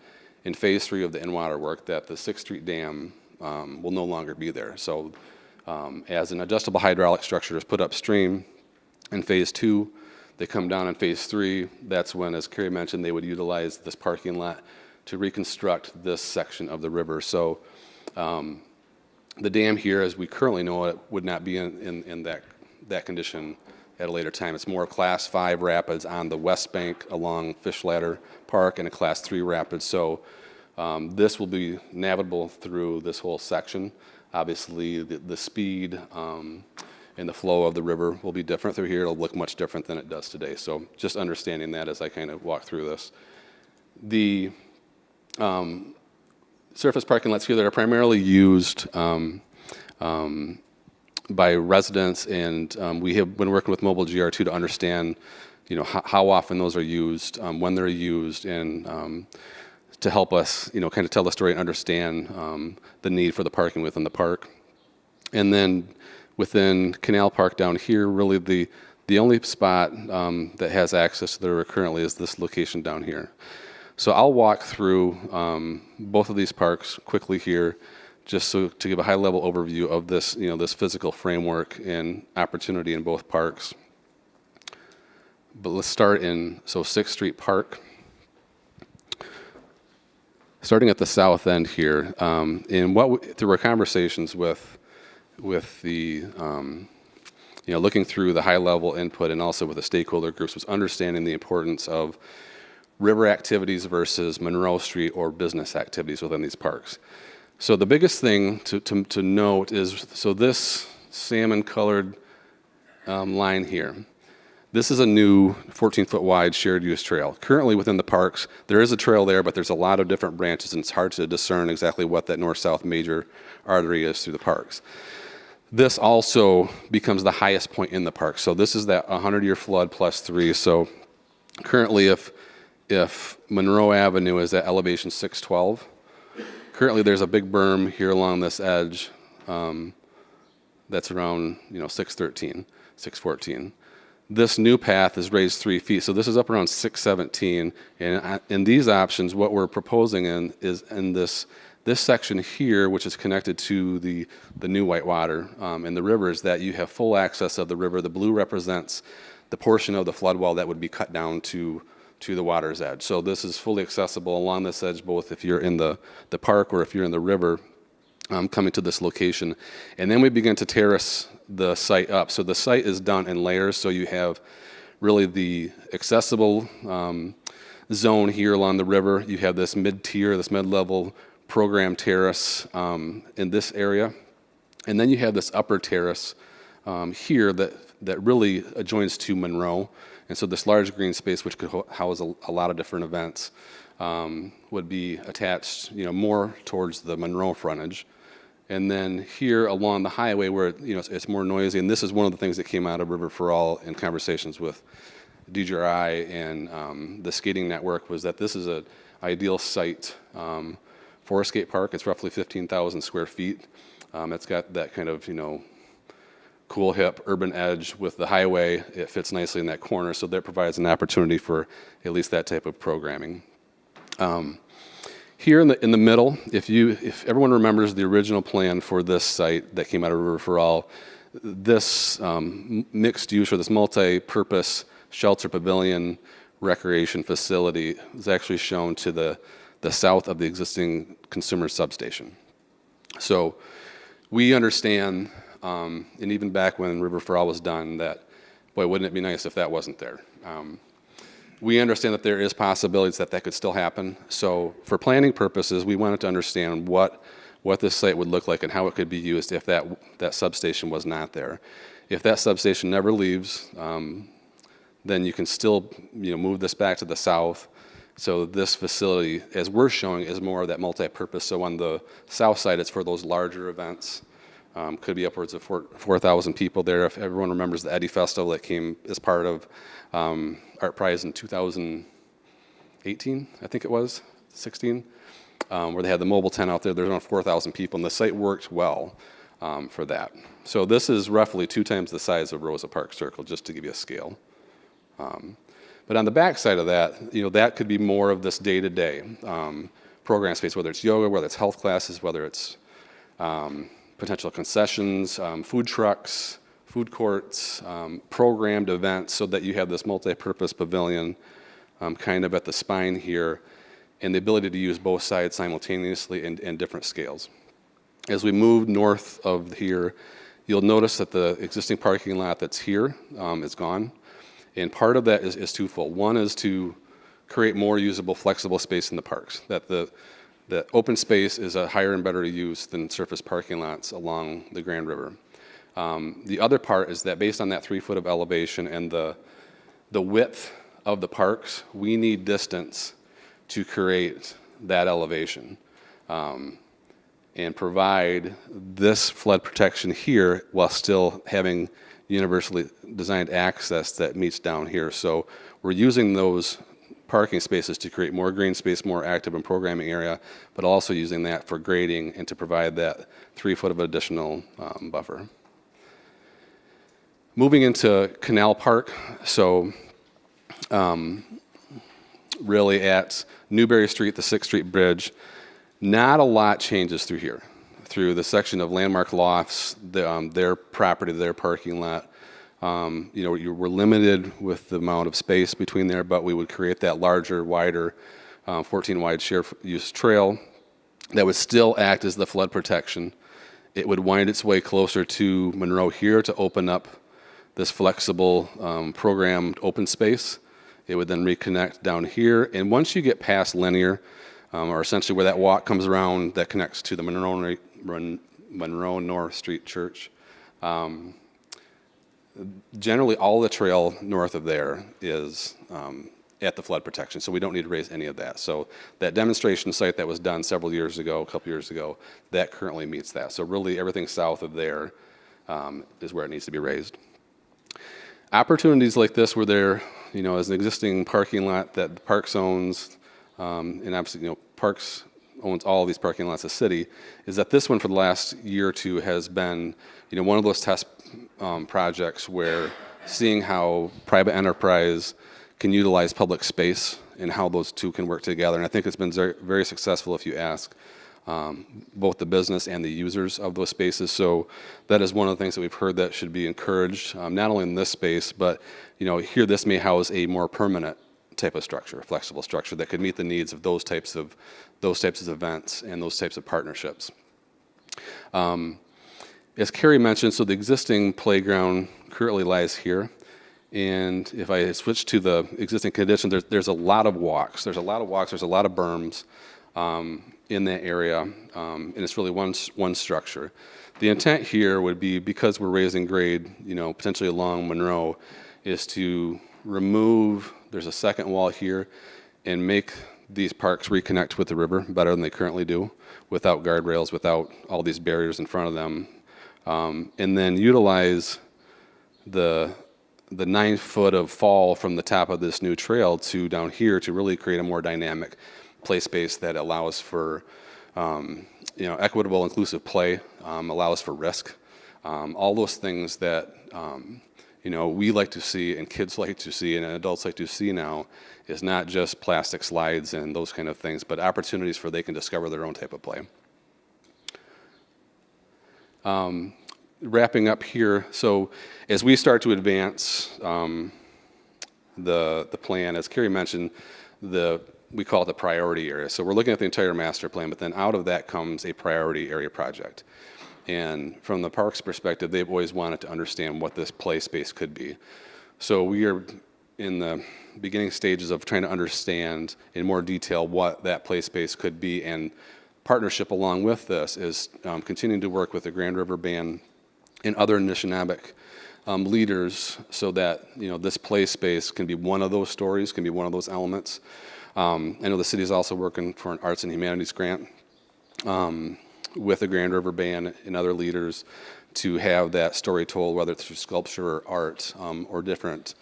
S6: in phase 3 of the in-water work that the 6th Street Dam will no longer be there. So as an adjustable hydraulic structure is put upstream in phase 2, they come down in phase 3. That's when, as Carrie mentioned, they would utilize this parking lot to reconstruct this section of the river. So the dam here, as we currently know it, would not be in that condition at a later time. It's more Class 5 rapids on the west bank along Fish Ladder Park, and a Class 3 rapids. So this will be navigable through this whole section. Obviously, the speed and the flow of the river will be different through here. It'll look much different than it does today. So just understanding that as I kind of walk through this. The surface parking lots here that are primarily used by residents, and we have been working with Mobile GR2 to understand, how often those are used, when they're used, and to help us, kind of tell the story and understand the need for the parking within the park. And then within Canal Park down here, really the only spot that has access to the river currently is this location down here. So I'll walk through both of these parks quickly here, just to give a high-level overview of this, this physical framework and opportunity in both parks. But let's start in 6th Street Park. Starting at the south end here, and through our conversations with the, looking through the high-level input and also with the stakeholder groups, was understanding the importance of river activities versus Monroe Street or business activities within these parks. So the biggest thing to note is, this salmon-colored line here. This is a new 14-foot wide shared use trail. Currently within the parks, there is a trail there, but there's a lot of different branches, and it's hard to discern exactly what that north-south major artery is through the parks. This also becomes the highest point in the park. So this is that 100-year flood plus 3. So currently, if Monroe Avenue is at elevation 612, currently there's a big berm here along this edge that's around 613, 614. This new path is raised 3 feet, so this is up around 617. And in these options, what we're proposing is in this section here, which is connected to the new Whitewater and the river, is that you have full access of the river. The blue represents the portion of the flood wall that would be cut down to the water's edge. So this is fully accessible along this edge, both if you're in the park or if you're in the river, coming to this location. And then we begin to terrace the site up. So the site is done in layers, so you have really the accessible zone here along the river. You have this mid-tier, this mid-level program terrace in this area. And then you have this upper terrace here that really adjoins to Monroe. And so this large green space, which could house a lot of different events, would be attached, more towards the Monroe frontage. And then here along the highway where it's more noisy, and this is one of the things that came out of River for All in conversations with DGRI and the skating network, was that this is an ideal site for for a skate park. It's roughly 15,000 square feet. It's got that kind of, cool, hip, urban edge with the highway. It fits nicely in that corner, so that provides an opportunity for at least that type of programming. Here in the middle, if everyone remembers the original plan for this site that came out of River for All, this mixed use or this multi-purpose shelter pavilion recreation facility is actually shown to the south of the existing consumer substation. So we understand, and even back when River for All was done, that, boy, wouldn't it be nice if that wasn't there. We understand that there is possibilities that could still happen. So for planning purposes, we wanted to understand what this site would look like and how it could be used if that substation was not there. If that substation never leaves, then you can still move this back to the south. So this facility, as we're showing, is more of that multi-purpose. So on the south side, it's for those larger events. Could be upwards of 4,000 people there. If everyone remembers the Eddie Festival that came as part of Art Prize in 2018, I think it was, 16, where they had the mobile tent out there. There's around 4,000 people, and the site worked well for that. So this is roughly 2 times the size of Rosa Park Circle, just to give you a scale. But on the back side of that, that could be more of this day-to-day program space, whether it's yoga, whether it's health classes, whether it's potential concessions, food trucks, food courts, programmed events, so that you have this multi-purpose pavilion kind of at the spine here, and the ability to use both sides simultaneously in different scales. As we move north of here, you'll notice that the existing parking lot that's here is gone. And part of that is twofold. One is to create more usable, flexible space in the parks, that the open space is a higher and better use than surface parking lots along the Grand River. The other part is that based on that 3 foot of elevation and the width of the parks, we need distance to create that elevation and provide this flood protection here while still having universally designed access that meets down here. So we're using those parking spaces to create more green space, more active and programming area, but also using that for grading and to provide that 3 foot of additional buffer. Moving into Canal Park, so really at Newberry Street, the 6th Street Bridge, not a lot changes through here. Through the section of Landmark Lofts, their property, their parking lot. We're limited with the amount of space between there, but we would create that larger, wider, 14 wide share use trail that would still act as the flood protection. It would wind its way closer to Monroe here to open up this flexible programmed open space. It would then reconnect down here, and once you get past Linear, or essentially where that walk comes around that connects to the Monroe North Street Church. Generally, all the trail north of there is at the flood protection, so we don't need to raise any of that. So that demonstration site that was done several years ago, a couple years ago, that currently meets that. So really, everything south of there is where it needs to be raised. Opportunities like this where there, as an existing parking lot that the Parks owns, and obviously, Parks owns all of these parking lots, the city, is that this one for the last year or two has been, one of those test projects where seeing how private enterprise can utilize public space and how those two can work together. And I think it's been very, very successful if you ask both the business and the users of those spaces. So that is one of the things that we've heard that should be encouraged, not only in this space, but here this may house a more permanent type of structure, a flexible structure that could meet the needs of those types of events and those types of partnerships. As Carrie mentioned, so the existing playground currently lies here. And if I switch to the existing condition, there's a lot of walks. There's a lot of berms in that area, and it's really one structure. The intent here would be, because we're raising grade, potentially along Monroe, is to remove, there's a second wall here, and make these parks reconnect with the river better than they currently do, without guardrails, without all these barriers in front of them, and then utilize the 9 foot of fall from the top of this new trail to down here to really create a more dynamic play space that allows for Equitable, inclusive play allows for risk. All those things that we like to see and kids like to see and adults like to see now is not just plastic slides and those kind of things, but opportunities for they can discover their own type of play. Wrapping up here, so as we start to advance the plan, as Carrie mentioned, we call it the priority area. So we're looking at the entire master plan, but then out of that comes a priority area project. And from the park's perspective, they've always wanted to understand what this play space could be. So we are in the beginning stages of trying to understand in more detail what that play space could be, and partnership along with this is continuing to work with the Grand River Band and other Anishinaabe leaders so that this play space can be one of those stories, can be one of those elements. I know the city is also working for an Arts and Humanities grant with the Grand River Band and other leaders to have that story told, whether it's through sculpture or art or different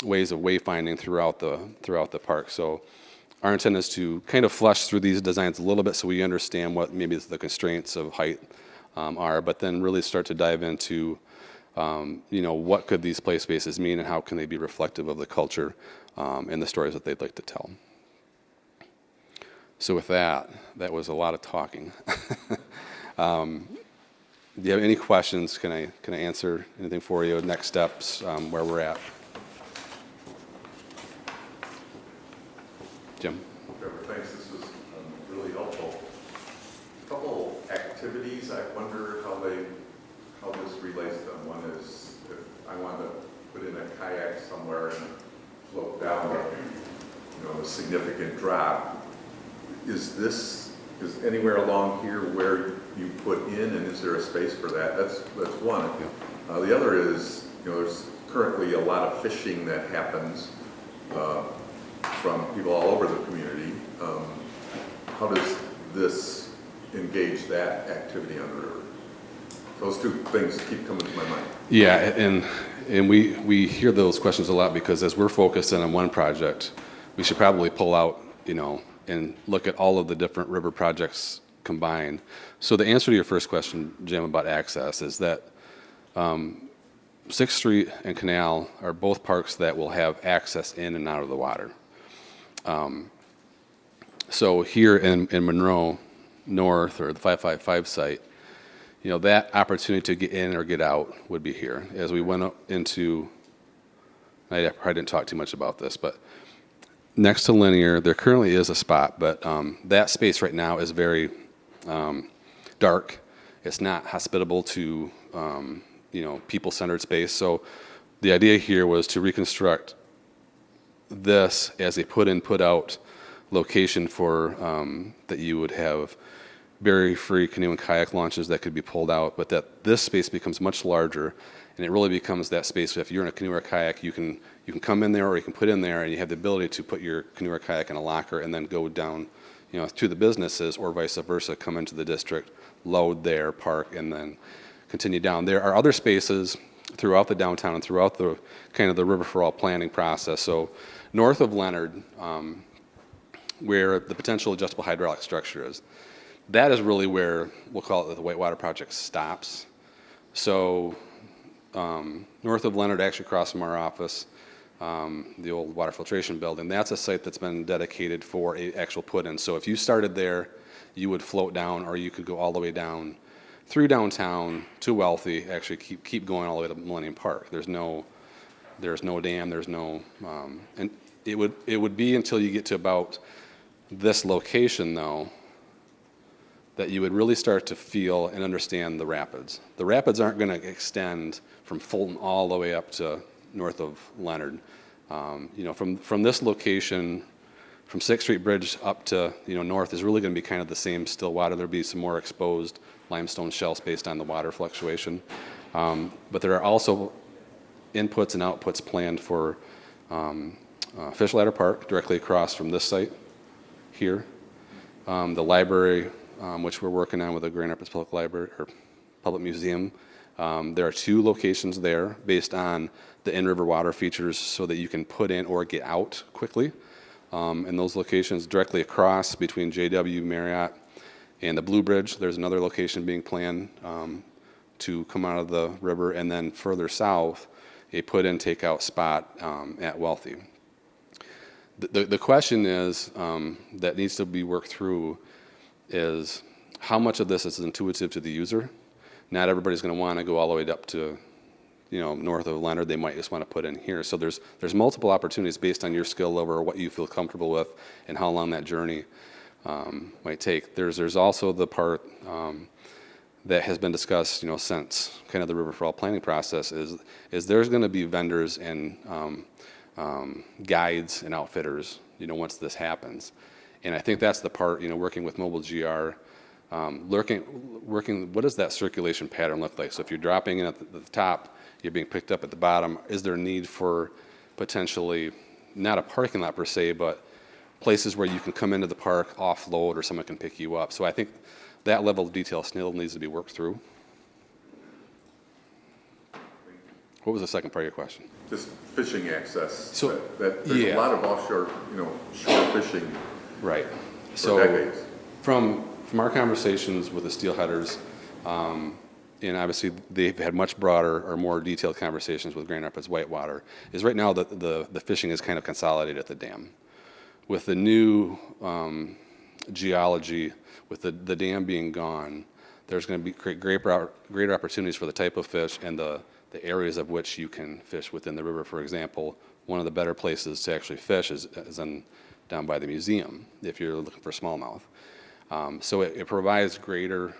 S6: ways of wayfinding throughout the park. So our intent is to kind of flesh through these designs a little bit so we understand what maybe the constraints of height are, but then really start to dive into what could these play spaces mean and how can they be reflective of the culture and the stories that they'd like to tell. So with that was a lot of talking. Do you have any questions? Can I answer anything for you? Next steps, where we're at. Jim?
S9: Thanks, this was really helpful. A couple activities, I wonder how this relates to them. One is if I want to put in a kayak somewhere and float down a significant drop, is anywhere along here where you put in, and is there a space for that? That's one. The other is, there's currently a lot of fishing that happens from people all over the community. How does this engage that activity on the river? Those two things keep coming to my mind.
S6: Yeah, and we hear those questions a lot because as we're focused on one project, we should probably pull out, and look at all of the different river projects combined. So the answer to your first question, Jim, about access is that 6th Street and Canal are both parks that will have access in and out of the water. So here in Monroe North, or the 555 site, that opportunity to get in or get out would be here. As we went up into, I probably didn't talk too much about this, but next to Linear, there currently is a spot, but that space right now is very dark. It's not hospitable to people-centered space. So the idea here was to reconstruct this as a put-in, put-out location for that you would have barrier-free canoe and kayak launches that could be pulled out, but that this space becomes much larger, and it really becomes that space. If you're in a canoe or kayak, you can come in there, or you can put in there, and you have the ability to put your canoe or kayak in a locker and then go down, to the businesses, or vice versa, come into the district, load there, park, and then continue down. There are other spaces throughout the downtown and throughout the kind of the River for All planning process. So north of Leonard, where the potential adjustable hydraulic structure is, that is really where we'll call it the Whitewater Project stops. So north of Leonard, actually across from our office, the old water filtration building, that's a site that's been dedicated for an actual put-in. So if you started there, you would float down, or you could go all the way down through downtown to Wealthy, actually keep going all the way to Millennium Park. There's no dam, there's no, and it would be until you get to about this location, though, that you would really start to feel and understand the rapids. The rapids aren't going to extend from Fulton all the way up to north of Leonard. From this location, from 6th Street Bridge up to north is really going to be kind of the same still water. There'll be some more exposed limestone shells based on the water fluctuation. But there are also inputs and outputs planned for Fish Ladder Park directly across from this site here. The library, which we're working on with the Grand Rapids Public Library or Public Museum. There are 2 locations there based on the in-river water features so that you can put in or get out quickly. in those locations. Directly across between JW, Marriott, and the Blue Bridge, there's another location being planned to come out of the river, and then further south, a put-in takeout spot at Wealthy. The question is, that needs to be worked through, is how much of this is intuitive to the user? Not everybody's going to want to go all the way up to, north of Leonard. They might just want to put in here. So there's multiple opportunities based on your skill level or what you feel comfortable with and how long that journey might take. There's also the part that has been discussed, since kind of the River for All planning process is there's going to be vendors and guides and outfitters, once this happens. And I think that's the part, working with Mobile GR, working, what does that circulation pattern look like? So if you're dropping in at the top, you're being picked up at the bottom, is there a need for potentially, not a parking lot per se, but places where you can come into the park, offload, or someone can pick you up? So I think that level of detail still needs to be worked through. What was the second part of your question?
S9: Just fishing access.
S6: So,
S9: there's
S6: yeah.
S9: a lot of offshore, shore fishing
S6: Right.
S9: for
S6: So
S9: decades.
S6: from our conversations with the steelheaders, and obviously they've had much broader or more detailed conversations with Grand Rapids Whitewater, is right now the fishing is kind of consolidated at the dam. With the new geology, with the dam being gone, there's going to be greater opportunities for the type of fish and the areas of which you can fish within the river. For example, one of the better places to actually fish is down by the museum if you're looking for smallmouth. So it provides greater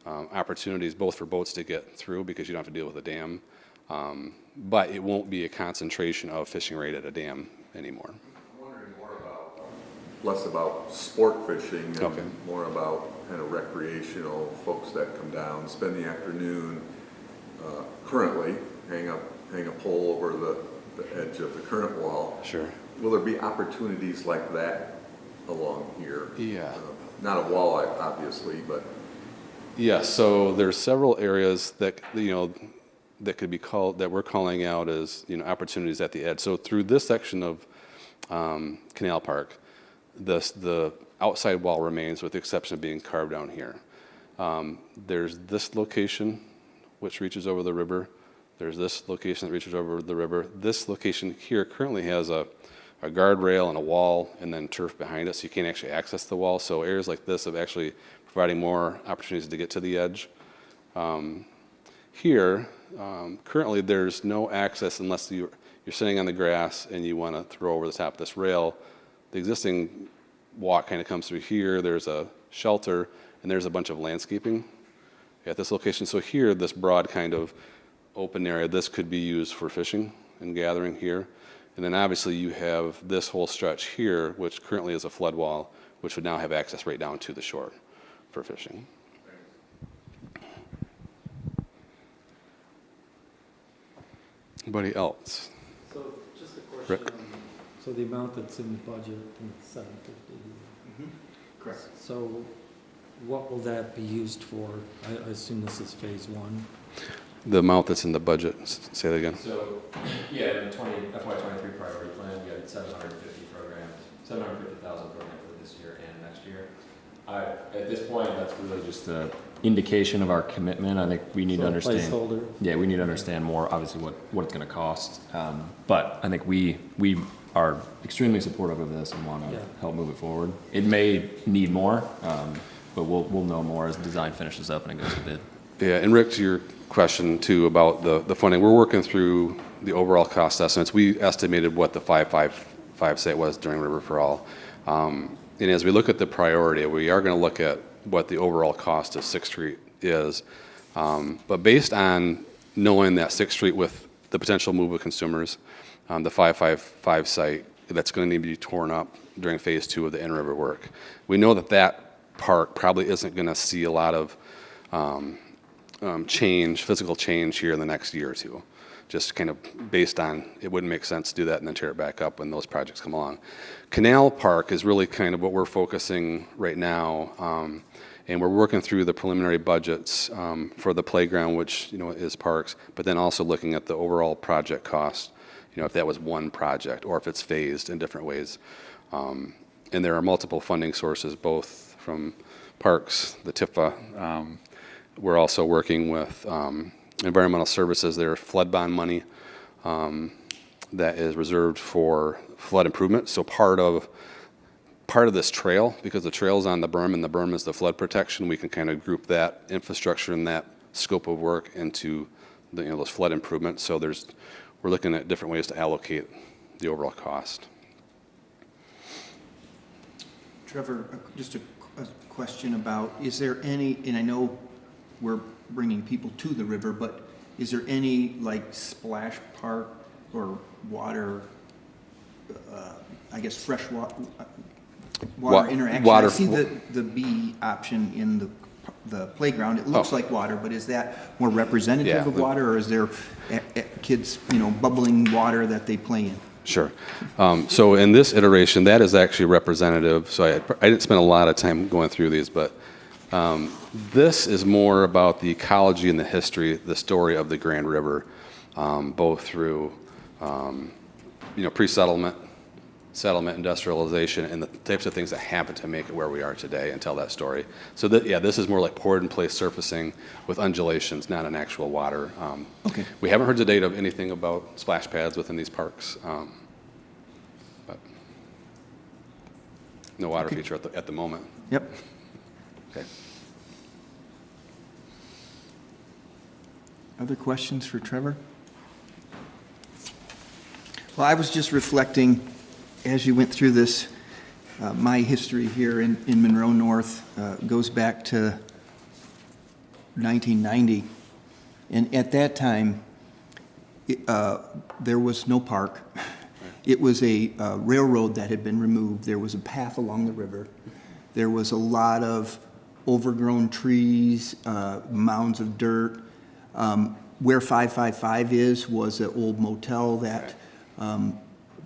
S6: opportunities both for boats to get through because you don't have to deal with a dam, but it won't be a concentration of fishing right at a dam anymore.
S9: I'm wondering less about sport fishing and
S6: Okay.
S9: more about kind of recreational folks that come down, spend the afternoon, currently hang a pole over the edge of the current wall.
S6: Sure.
S9: Will there be opportunities like that along here?
S6: Yeah.
S9: Not a walleye, obviously, but
S6: Yeah, so there's several areas that, that could be called, that we're calling out as, opportunities at the edge. So through this section of Canal Park, the outside wall remains with the exception of being carved down here. There's this location, which reaches over the river. There's this location that reaches over the river. This location here currently has a guardrail and a wall and then turf behind it, so you can't actually access the wall. So areas like this of actually providing more opportunities to get to the edge. Here, currently there's no access unless you're sitting on the grass and you want to throw over the top of this rail. The existing walk kind of comes through here. There's a shelter and there's a bunch of landscaping at this location. So here, this broad kind of open area, this could be used for fishing and gathering here. And then obviously you have this whole stretch here, which currently is a flood wall, which would now have access right down to the shore for fishing. Anybody else?
S3: So just a question.
S6: Rick?
S3: So the amount that's in the budget, is $750.
S9: correct.
S3: So what will that be used for? I assume this is phase one.
S6: The amount that's in the budget, say that again.
S8: So, yeah, in the FY23 priority plan, we had 750,000 program for this year and next year. At this point, that's really just an indication of our commitment. I think we need to understand.
S3: Placeholder.
S8: Yeah, we need to understand more, obviously, what it's going to cost. But I think we are extremely supportive of this and want to help move it forward. It may need more, but we'll know more as the design finishes up and it goes to bid.
S6: Yeah, and Rick, to your question too about the funding, we're working through the overall cost estimates. We estimated what the 555 site was during River for All. And as we look at the priority, we are going to look at what the overall cost of 6th Street is. But based on knowing that 6th Street with the potential move of consumers, the 555 site that's going to need to be torn up during phase 2 of the in-river work, we know that park probably isn't going to see a lot of physical change here in the next year or two. Just kind of based on, it wouldn't make sense to do that and then tear it back up when those projects come along. Canal Park is really kind of what we're focusing right now, and we're working through the preliminary budgets for the playground, which is parks, but then also looking at the overall project cost if that was one project or if it's phased in different ways. And there are multiple funding sources, both from parks, the TIFA. We're also working with environmental services. There's flood bond money that is reserved for flood improvement. So part of this trail, because the trail is on the berm and the berm is the flood protection, we can kind of group that infrastructure and that scope of work into those flood improvements. So we're looking at different ways to allocate the overall cost.
S2: Trevor, just a question about, is there any, and I know we're bringing people to the river, but is there any like splash park or water, I guess fresh water interaction? I see the B option in the playground. It looks like water, but is that more representative of water, or is there kids, bubbling water that they play in?
S6: Sure. So in this iteration, that is actually representative. So I didn't spend a lot of time going through these, but this is more about the ecology and the history, the story of the Grand River, both through pre-settlement, settlement, industrialization, and the types of things that happen to make it where we are today and tell that story. So this is more like poured-in-place surfacing with undulations, not an actual water.
S2: Okay.
S6: We haven't heard to date of anything about splash pads within these parks, but no water feature at the moment.
S2: Yep.
S6: Okay.
S2: Other questions for Trevor? Well, I was just reflecting as you went through this. My history here in Monroe North goes back to 1990. And at that time, there was no park. It was a railroad that had been removed. There was a path along the river. There was a lot of overgrown trees, mounds of dirt. Where 555 is was an old motel that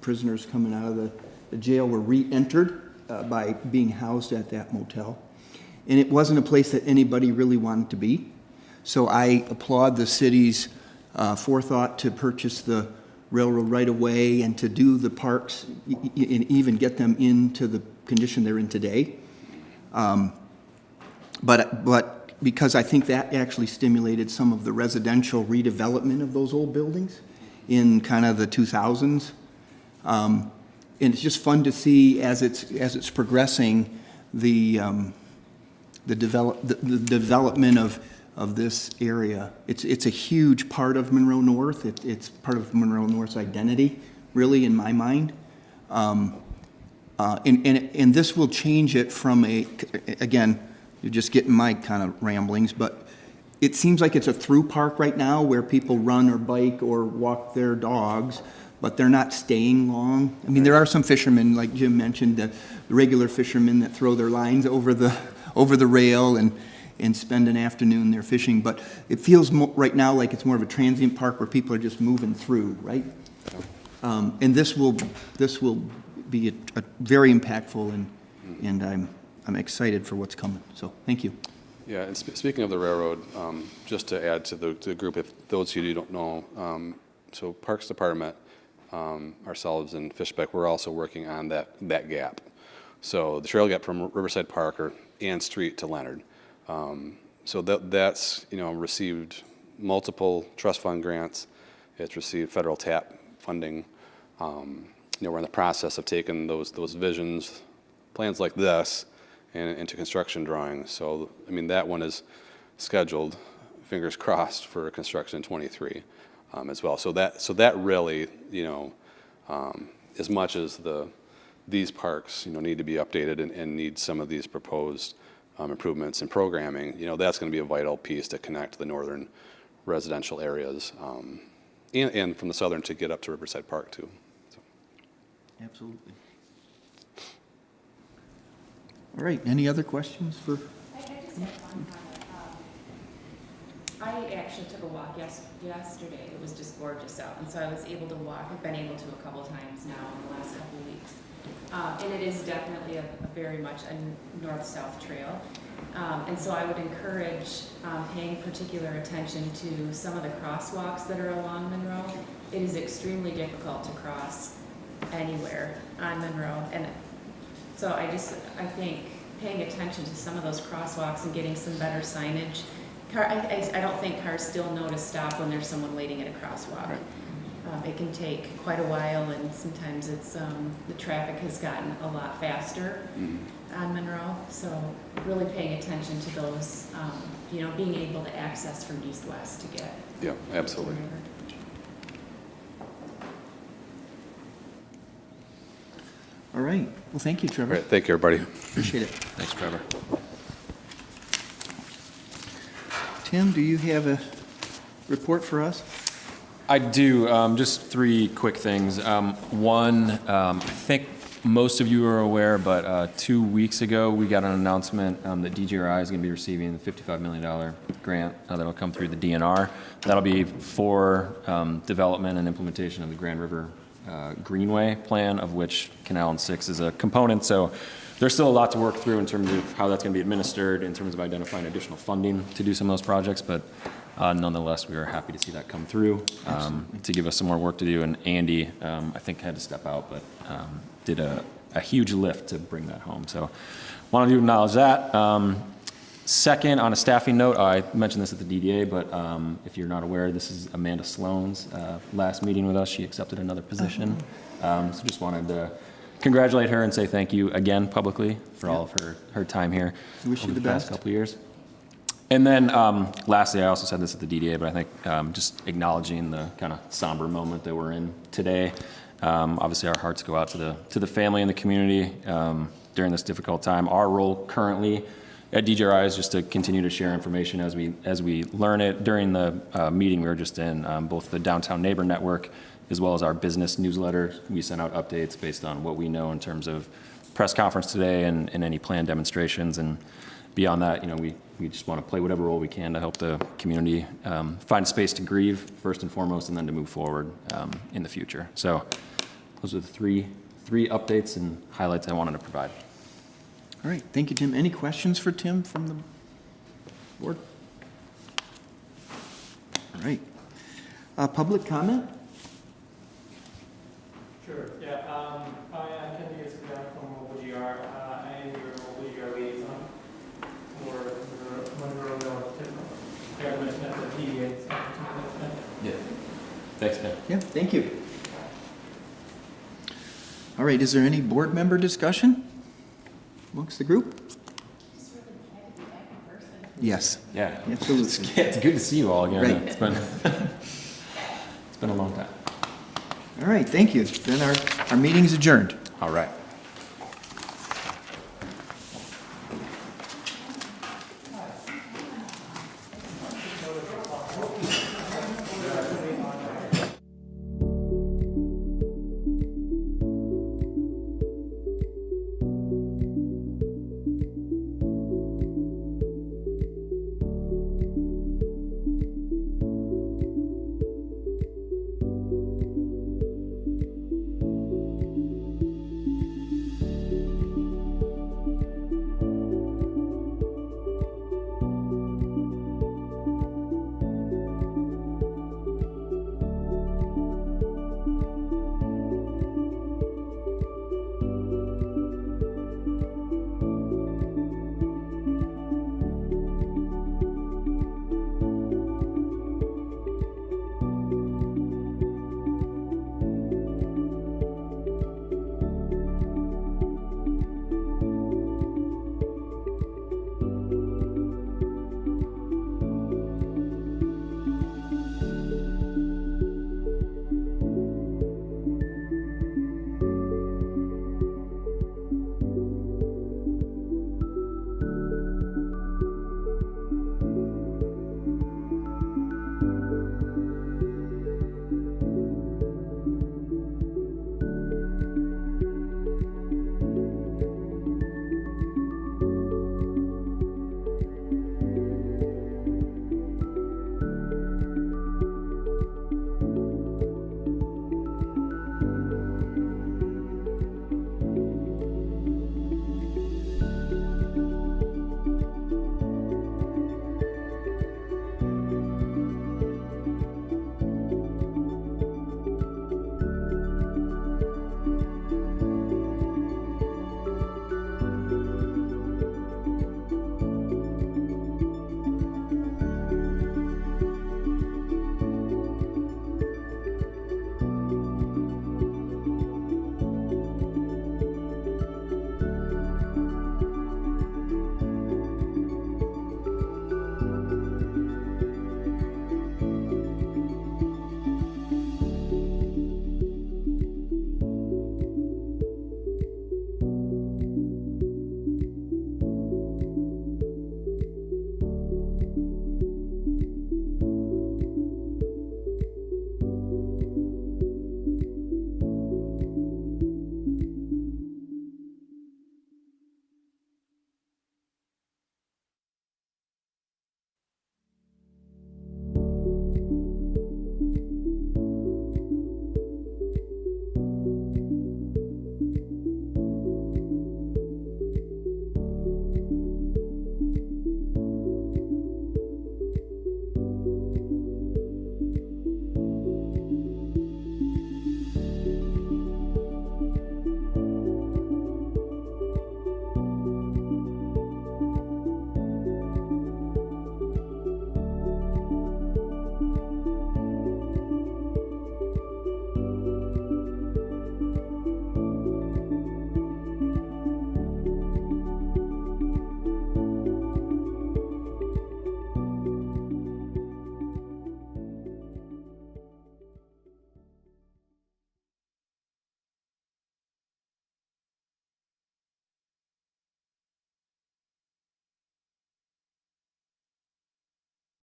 S2: prisoners coming out of the jail were re-entered by being housed at that motel. And it wasn't a place that anybody really wanted to be. So I applaud the city's forethought to purchase the railroad right away and to do the parks and even get them into the condition they're in today. But because I think that actually stimulated some of the residential redevelopment of those old buildings in kind of the 2000s. And it's just fun to see as it's progressing the development of this area. It's a huge part of Monroe North. It's part of Monroe North's identity, really, in my mind. And this will change it from again, you're just getting my kind of ramblings, but it seems like it's a through park right now where people run or bike or walk their dogs, but they're not staying long. I mean, there are some fishermen, like Jim mentioned, the regular fishermen that throw their lines over the rail and spend an afternoon there fishing. But it feels right now like it's more of a transient park where people are just moving through, right? And this will be a very impactful, and I'm excited for what's coming. So thank you.
S6: Yeah, and speaking of the railroad, just to add to the group, if those of you who don't know, so Parks Department, ourselves and Fishbeck, we're also working on that gap. So the trail gap from Riverside Park and Street to Leonard. So that's received multiple trust fund grants. It's received federal TAP funding. We're in the process of taking those visions, plans like this, and into construction drawings. So I mean that one is scheduled, fingers crossed, for construction in 23 as well. So that really, as much as these parks need to be updated and need some of these proposed improvements in programming, that's going to be a vital piece to connect the northern residential areas and from the southern to get up to Riverside Park too. So.
S2: Absolutely. All right, any other questions for?
S7: I just had one comment. I actually took a walk yesterday. It was just gorgeous out, and so I was able to walk. I've been able to a couple times now in the last couple of weeks. And it is definitely a very much a north-south trail. And so I would encourage paying particular attention to some of the crosswalks that are along Monroe. It is extremely difficult to cross anywhere on Monroe. And so I think paying attention to some of those crosswalks and getting some better signage. I don't think cars still know to stop when there's someone waiting at a crosswalk. It can take quite a while, and sometimes it's the traffic has gotten a lot faster on Monroe. So really paying attention to those, being able to access from east-west to get.
S6: Yeah, absolutely.
S2: All right. Well, thank you, Trevor.
S6: All right, thank you, everybody.
S2: Appreciate it.
S8: Thanks, Trevor.
S2: Tim, do you have a report for us?
S8: I do. Just three quick things. One, I think most of you are aware, but 2 weeks ago we got an announcement that DGRI is going to be receiving the $55 million grant that'll come through the DNR. That'll be for development and implementation of the Grand River Greenway plan, of which Canal and 6 is a component. So there's still a lot to work through in terms of how that's going to be administered, in terms of identifying additional funding to do some of those projects. But nonetheless, we are happy to see that come through to give us some more work to do. And Andy, I think, had to step out, but did a huge lift to bring that home. So wanted to acknowledge that. Second, on a staffing note, I mentioned this at the DDA, but if you're not aware, this is Amanda Sloan's last meeting with us. She accepted another position. So just wanted to congratulate her and say thank you again publicly for all of her time here.
S2: Wish you the
S8: past
S2: best.
S8: couple of years. And then lastly, I also said this at the DDA, but I think just acknowledging the kind of somber moment that we're in today. Obviously, our hearts go out to the family and the community during this difficult time. Our role currently at DGRI is just to continue to share information as we learn it. During the meeting we were just in, both the Downtown Neighbor Network as well as our business newsletter, we sent out updates based on what we know in terms of press conference today and any planned demonstrations. And beyond that, we just want to play whatever role we can to help the community find space to grieve first and foremost, and then to move forward in the future. So those are the three updates and highlights I wanted to provide.
S2: All right. Thank you, Tim. Any questions for Tim from the board? All right. Public comment?
S10: Sure, yeah. I can be a from OGR. I am your OGR liaison for Monroe government at the PDA.
S8: Yeah. Thanks, Ben.
S2: Yeah, thank you. All right, is there any board member discussion amongst the group?
S7: Just really glad to be back in person.
S2: Yes,
S8: Yeah.
S2: absolutely.
S8: It's good to see you all again.
S2: Right.
S8: It's been a long time.
S2: All right, thank you. Then our meeting is adjourned.
S8: All right.